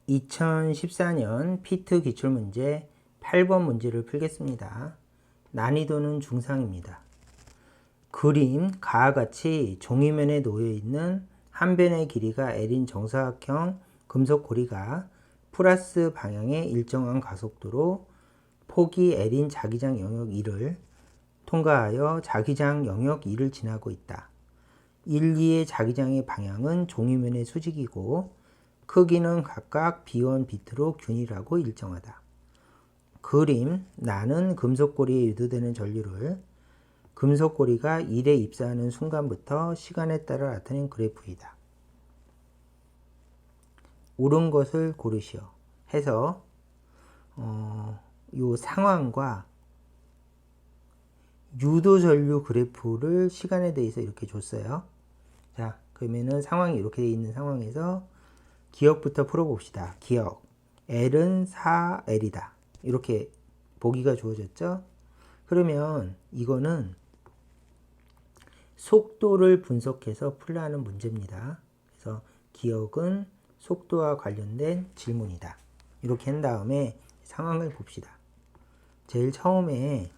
2014년 피트 기출문제 8번 문제를 풀겠습니다. 난이도는 중상입니다. 그림 가와 같이 종이면에 놓여있는 한 변의 길이가 L인 정사각형 금속 고리가 플러스 방향의 일정한 가속도로 폭이 L인 자기장 영역 1을 통과하여 자기장 영역 2를 지나고 있다. 1, 2의 자기장의 방향은 종이면의 수직이고 크기는 각각 B1, B2로 균일하고 일정하다. 그림 나는 금속고리에 유도되는 전류를 금속고리가 1에 입사하는 순간부터 시간에 따라 나타낸 그래프이다. 옳은 것을 고르시오 해서 이 상황과 유도전류 그래프를 시간에 대해서 이렇게 줬어요. 자, 그러면은 상황이 이렇게 되어 있는 상황에서 기억부터 풀어봅시다. 기억. L은 4L이다. 이렇게 보기가 주어졌죠? 그러면 이거는 속도를 분석해서 풀어야 하는 문제입니다. 그래서 기억은 속도와 관련된 질문이다. 이렇게 한 다음에 상황을 봅시다. 제일 처음에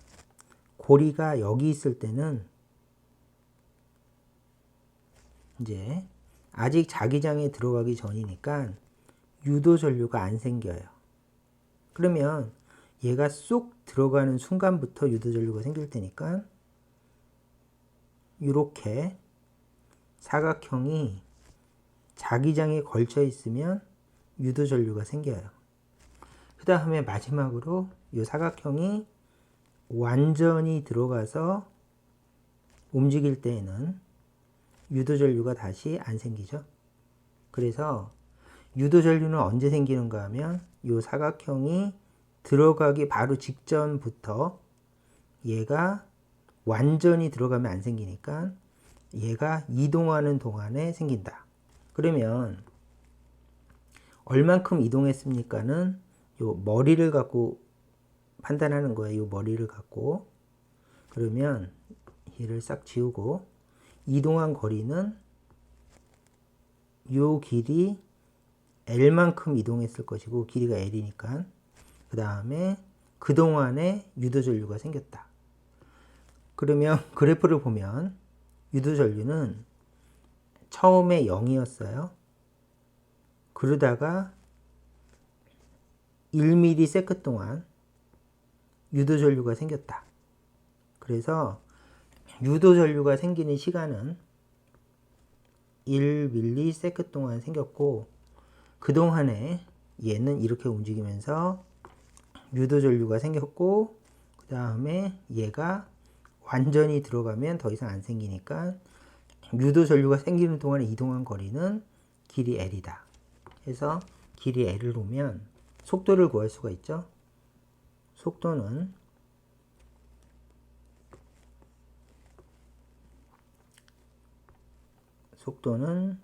고리가 여기 있을 때는 이제 아직 자기장에 들어가기 전이니까 유도전류가 안 생겨요. 그러면 얘가 쏙 들어가는 순간부터 유도전류가 생길 테니까 이렇게 사각형이 자기장에 걸쳐 있으면 유도전류가 생겨요. 그 다음에 마지막으로 이 사각형이 완전히 들어가서 움직일 때에는 유도전류가 다시 안 생기죠. 그래서 유도전류는 언제 생기는가 하면 이 사각형이 들어가기 바로 직전부터 얘가 완전히 들어가면 안 생기니까 얘가 이동하는 동안에 생긴다. 그러면 얼만큼 이동했습니까는 요 머리를 갖고 판단하는 거예요. 요 머리를 갖고. 그러면 얘를 싹 지우고 이동한 거리는 요 길이 L만큼 이동했을 것이고 길이가 L이니까 그 다음에 그동안에 유도전류가 생겼다. 그러면 그래프를 보면 유도전류는 처음에 0이었어요. 그러다가 1ms 동안 유도전류가 생겼다. 그래서 유도전류가 생기는 시간은 1ms 동안 생겼고 그동안에 얘는 이렇게 움직이면서 유도전류가 생겼고 그 다음에 얘가 완전히 들어가면 더 이상 안 생기니까 유도전류가 생기는 동안에 이동한 거리는 길이 L이다. 해서 길이 L을 놓으면 속도를 구할 수가 있죠. 속도는 속도는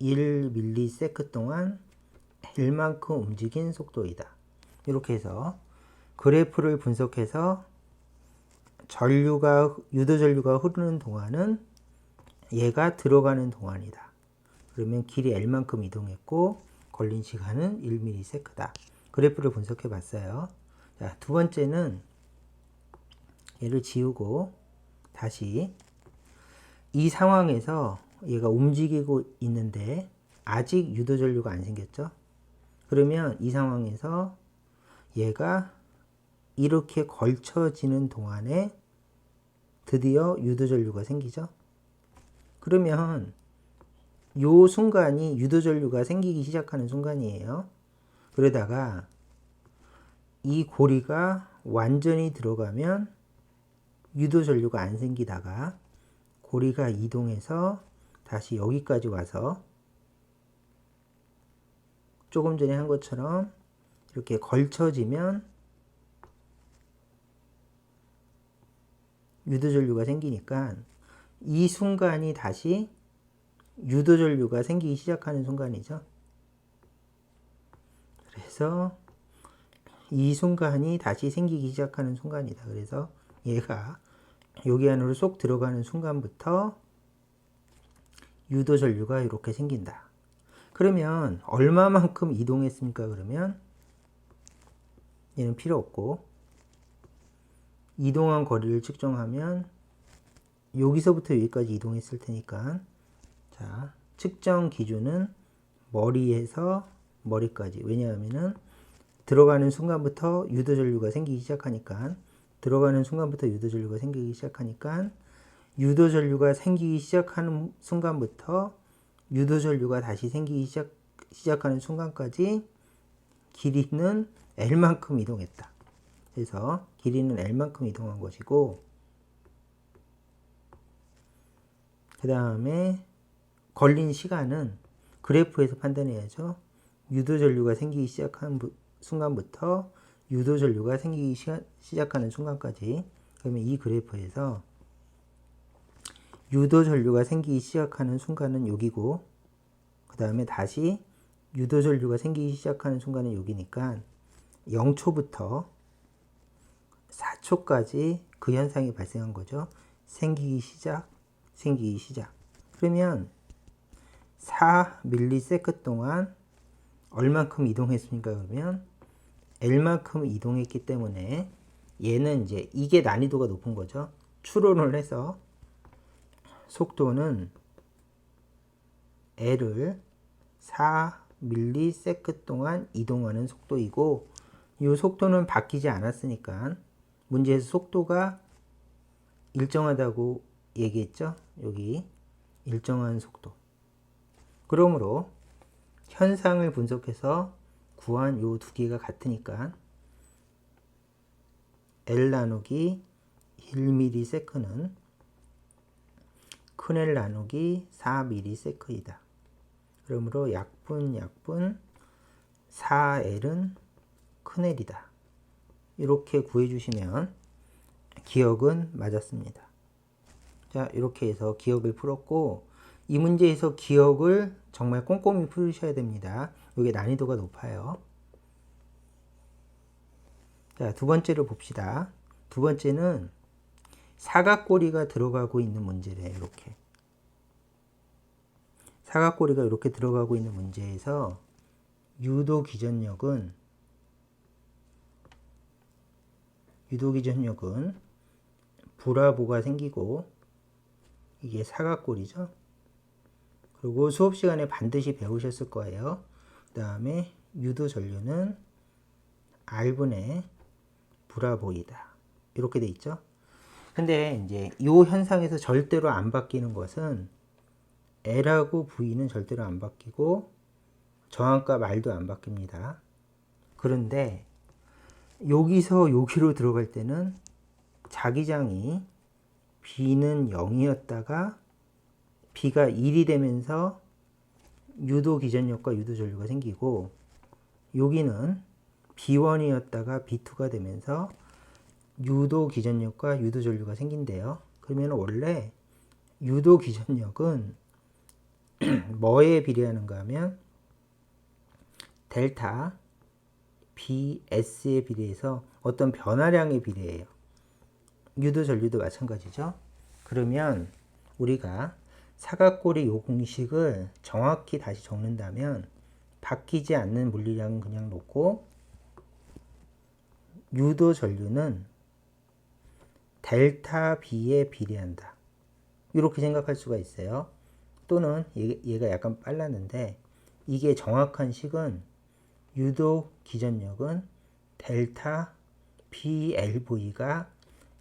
1ms 동안 L만큼 움직인 속도이다. 이렇게 해서 그래프를 분석해서 유도전류가 흐르는 동안은 얘가 들어가는 동안이다. 그러면 길이 L만큼 이동했고 걸린 시간은 1ms다. 그래프를 분석해 봤어요. 자, 두 번째는 얘를 지우고 다시 이 상황에서 얘가 움직이고 있는데 아직 유도전류가 안 생겼죠. 그러면 이 상황에서 얘가 이렇게 걸쳐지는 동안에 드디어 유도전류가 생기죠. 그러면 요 순간이 유도전류가 생기기 시작하는 순간이에요. 그러다가 이 고리가 완전히 들어가면 유도전류가 안 생기다가 고리가 이동해서 다시 여기까지 와서 조금 전에 한 것처럼 이렇게 걸쳐지면 유도전류가 생기니까 이 순간이 다시 유도전류가 생기기 시작하는 순간이죠. 그래서 이 순간이 다시 생기기 시작하는 순간이다. 그래서 얘가 여기 안으로 쏙 들어가는 순간부터 유도전류가 이렇게 생긴다. 그러면 얼마만큼 이동했습니까? 그러면 얘는 필요 없고, 이동한 거리를 측정하면 여기서부터 여기까지 이동했을 테니까, 자, 측정 기준은 머리에서 머리까지. 왜냐하면은 들어가는 순간부터 유도전류가 생기기 시작하니까, 유도전류가 생기기 시작하는 순간부터 유도전류가 다시 생기기 시작하는 순간까지 길이는 L만큼 이동했다. 그래서 길이는 L만큼 이동한 것이고, 그 다음에 걸린 시간은 그래프에서 판단해야죠. 유도전류가 생기기 시작하는 순간부터 유도전류가 생기기 시작하는 순간까지. 그러면 이 그래프에서 유도전류가 생기기 시작하는 순간은 여기고, 그 다음에 다시 유도전류가 생기기 시작하는 순간은 여기니까 0초부터 4초까지 그 현상이 발생한 거죠. 생기기 시작. 그러면 4ms 동안 얼만큼 이동했습니까? 그러면 L만큼 이동했기 때문에 얘는 이제 이게 난이도가 높은 거죠. 추론을 해서 속도는 L을 4ms 동안 이동하는 속도이고, 이 속도는 바뀌지 않았으니까 문제에서 속도가 일정하다고 얘기했죠. 여기 일정한 속도. 그러므로 현상을 분석해서 구한 요 두 개가 같으니까 L 나누기 1ms는 큰 L 나누기 4ms이다. 그러므로 약분 4L은 큰 L이다. 이렇게 구해주시면 기억은 맞았습니다. 자, 이렇게 해서 기억을 풀었고, 이 문제에서 기억을 정말 꼼꼼히 풀으셔야 됩니다. 이게 난이도가 높아요. 자, 두 번째를 봅시다. 두 번째는 사각고리가 들어가고 있는 문제래요. 이렇게. 사각고리가 이렇게 들어가고 있는 문제에서 유도 기전력은 브라보가 생기고, 이게 사각고리죠. 그리고 수업 시간에 반드시 배우셨을 거예요. 그 다음에 유도 전류는 R분의 브라보이다. 이렇게 돼 있죠. 근데 이제 이 현상에서 절대로 안 바뀌는 것은 L하고 V는 절대로 안 바뀌고 저항값 R도 안 바뀝니다. 그런데 여기서 여기로 들어갈 때는 자기장이 B는 0이었다가 B가 1이 되면서 유도 기전력과 유도 전류가 생기고, 여기는 B1이었다가 B2가 되면서 유도 기전력과 유도 전류가 생긴대요. 그러면 원래 유도 기전력은 뭐에 비례하는가 하면 델타 BS에 비례해서 어떤 변화량에 비례해요. 유도 전류도 마찬가지죠. 그러면 우리가 사각고리 요 공식을 정확히 다시 적는다면 바뀌지 않는 물리량은 그냥 놓고, 유도 전류는 델타 B에 비례한다. 이렇게 생각할 수가 있어요. 또는 얘가 약간 빨랐는데, 이게 정확한 식은 유도 기전력은 델타 BLV가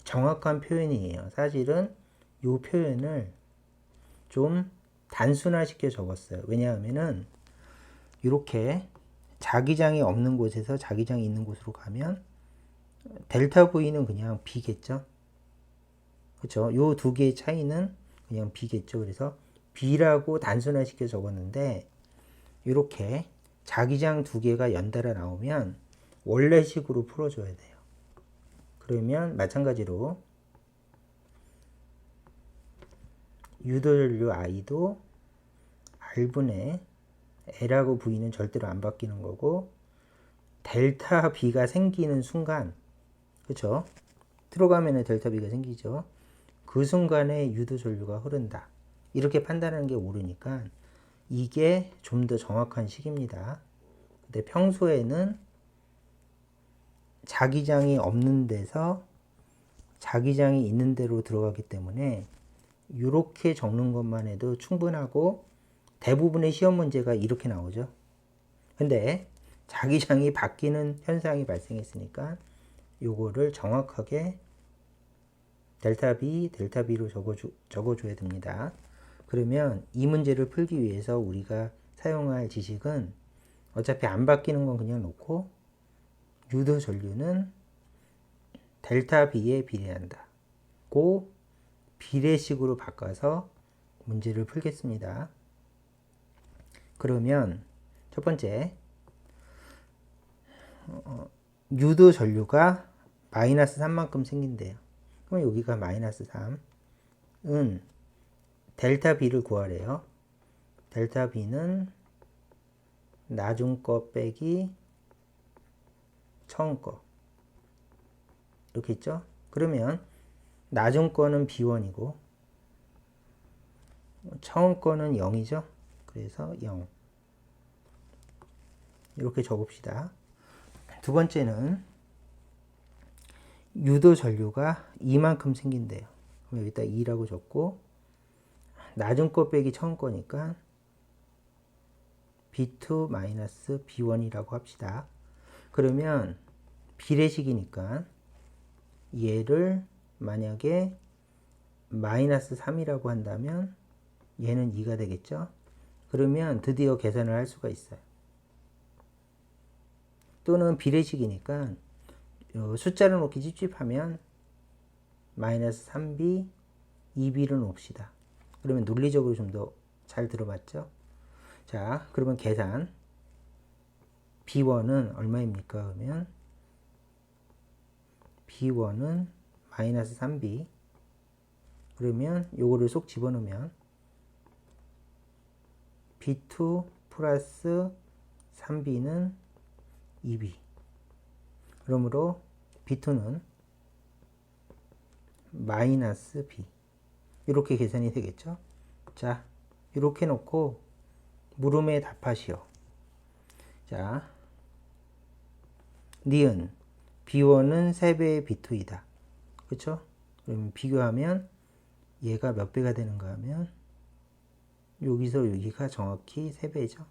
정확한 표현이에요. 사실은 이 표현을 좀 단순화시켜 적었어요. 왜냐하면은 이렇게 자기장이 없는 곳에서 자기장이 있는 곳으로 가면 델타 V는 그냥 B겠죠. 그렇죠? 요 두 개의 차이는 그냥 B겠죠. 그래서 B라고 단순화시켜 적었는데, 이렇게 자기장 두 개가 연달아 나오면 원래식으로 풀어줘야 돼요. 그러면 마찬가지로 유도전류 I도 R분의 L하고 V는 절대로 안 바뀌는 거고, 델타 B가 생기는 순간, 그렇죠? 들어가면 델타 B가 생기죠. 그 순간에 유도전류가 흐른다. 이렇게 판단하는 게 옳으니까 이게 좀 더 정확한 식입니다. 근데 평소에는 자기장이 없는 데서 자기장이 있는 데로 들어가기 때문에 이렇게 적는 것만 해도 충분하고 대부분의 시험 문제가 이렇게 나오죠. 근데 자기장이 바뀌는 현상이 발생했으니까 요거를 정확하게 델타 B로 적어줘야 됩니다. 그러면 이 문제를 풀기 위해서 우리가 사용할 지식은 어차피 안 바뀌는 건 그냥 놓고 유도 전류는 델타 B에 비례한다. 고 비례식으로 바꿔서 문제를 풀겠습니다. 그러면 첫 번째 유도 전류가 마이너스 3만큼 생긴대요. 그럼 여기가 마이너스 3은 델타 B를 구하래요. 델타 B는 나중 거 빼기 처음 거 이렇게 있죠. 그러면 나중 거는 B1이고 처음 거는 0이죠. 그래서 0 이렇게 적읍시다. 두 번째는 유도 전류가 이만큼 생긴대요. 그럼 여기다 2라고 적고 나중 거 빼기 처음 거니까 B2 마이너스 B1이라고 합시다. 그러면 비례식이니까 얘를 만약에 마이너스 3이라고 한다면 얘는 2가 되겠죠. 그러면 드디어 계산을 할 수가 있어요. 또는 비례식이니까 숫자를 놓기 찝찝하면 마이너스 3b, 2b를 놓읍시다. 그러면 논리적으로 좀 더 잘 들어봤죠? 자, 그러면 계산 B1은 얼마입니까? 그러면 B1은 마이너스 3b 그러면 요거를 쏙 집어넣으면 B2 플러스 3b는 2b 그러므로 B2는 마이너스 b 이렇게 계산이 되겠죠. 자, 이렇게 놓고 물음에 답하시오. 자, 니은 B1은 3배의 B2이다. 그렇죠? 그러면 비교하면 얘가 몇 배가 되는가 하면 여기서 여기가 정확히 3배죠.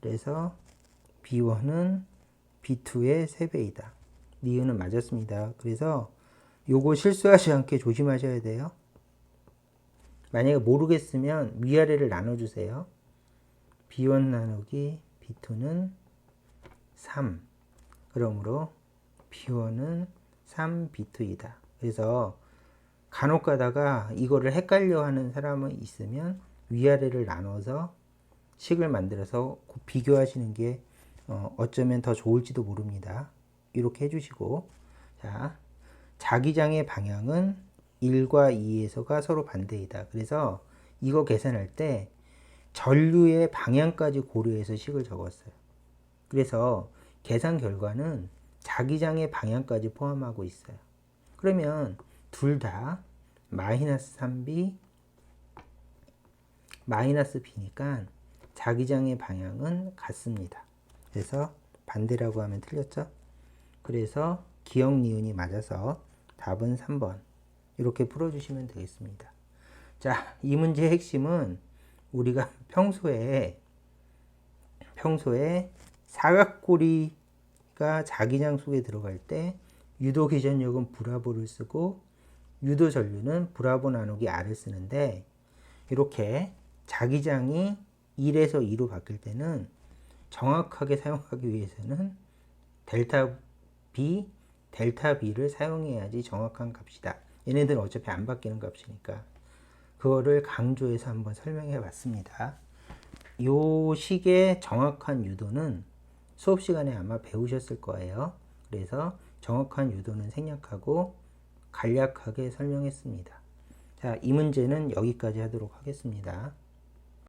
그래서 B1은 B2의 3배이다. 니은은 맞았습니다. 그래서 요거 실수하지 않게 조심하셔야 돼요. 만약에 모르겠으면 위아래를 나눠주세요. B1 나누기 B2는 3. 그러므로 B1은 3B2이다. 그래서 간혹 가다가 이거를 헷갈려 하는 사람은 있으면 위아래를 나눠서 식을 만들어서 비교하시는 게 어쩌면 더 좋을지도 모릅니다. 이렇게 해주시고, 자, 자기장의 방향은 1과 2에서가 서로 반대이다. 그래서 이거 계산할 때 전류의 방향까지 고려해서 식을 적었어요. 그래서 계산 결과는 자기장의 방향까지 포함하고 있어요. 그러면 둘 다 마이너스 3b 마이너스 b니까 자기장의 방향은 같습니다. 그래서 반대라고 하면 틀렸죠? 그래서 기역 니은이 맞아서 답은 3번 이렇게 풀어주시면 되겠습니다. 자, 이 문제의 핵심은 우리가 평소에 사각고리가 자기장 속에 들어갈 때 유도 기전력은 브라보를 쓰고 유도 전류는 브라보 나누기 R을 쓰는데 이렇게 자기장이 1에서 2로 바뀔 때는 정확하게 사용하기 위해서는 델타 B를 사용해야지 정확한 값이다. 얘네들은 어차피 안 바뀌는 값이니까 그거를 강조해서 한번 설명해 봤습니다. 요 식의 정확한 유도는 수업 시간에 아마 배우셨을 거예요. 그래서 정확한 유도는 생략하고 간략하게 설명했습니다. 자, 이 문제는 여기까지 하도록 하겠습니다.